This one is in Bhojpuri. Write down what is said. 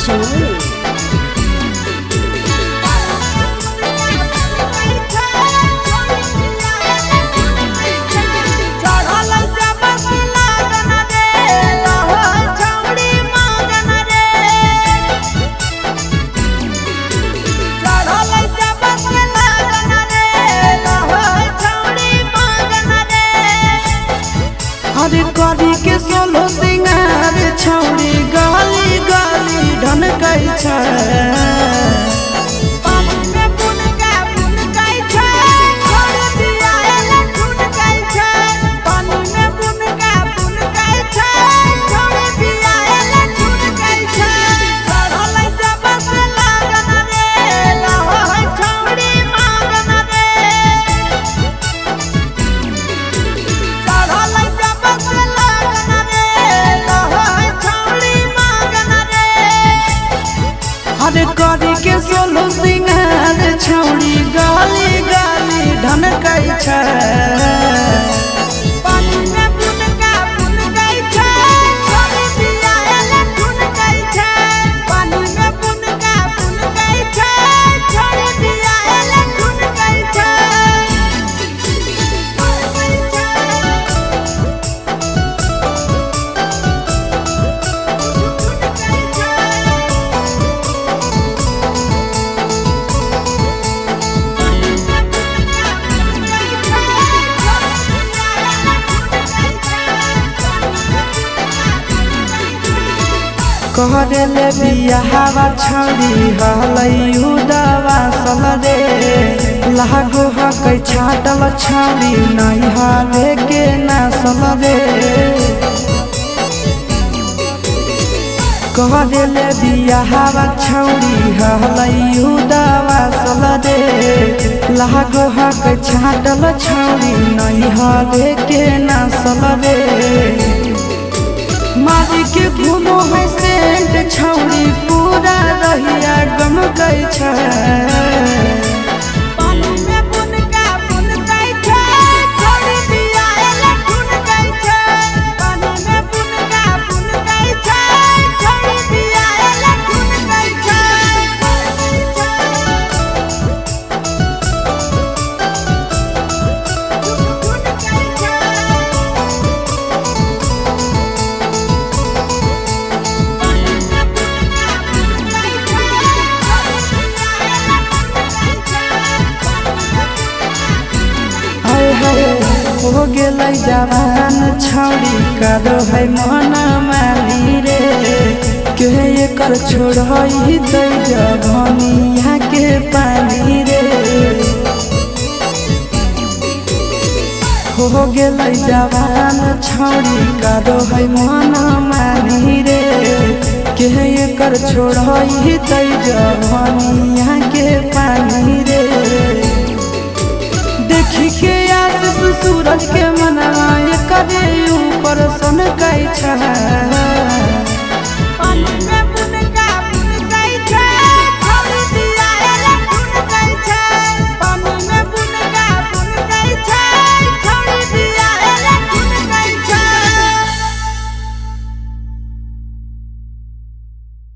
Chile. अरे करी के सोलो सिंगार छौड़ी गाली गाली ढनकै छै। अरे करी के सोलो सिंगार छौड़ी गाली गाली ढनकै छै। कहरे ले बियाहवा छौड़ी हलै उदवा सल रे। लागो हकै छाटल छौड़ी नहीं हारे के नासल रे। कहरे ले बियाहवा छौड़ी हलै उदवा सल रे। लागो हकै छाटल छौड़ी नहीं हारे के नासल रे। मारी के घूमो है सेंट छौड़ी पूरा रहिया गमकै छै। हो गेलै जवान छौड़ी कादो है मन माली रे। के एकर छोड़ई दै जवनिया के पानी रे। हो गेलै जवान छौड़ी कादो है मन माली रे। के एकर छोड़ई दै जवनिया के पानी रे। देखी के आशीष सूरज के मनवा करे ऊपर सनकै छै।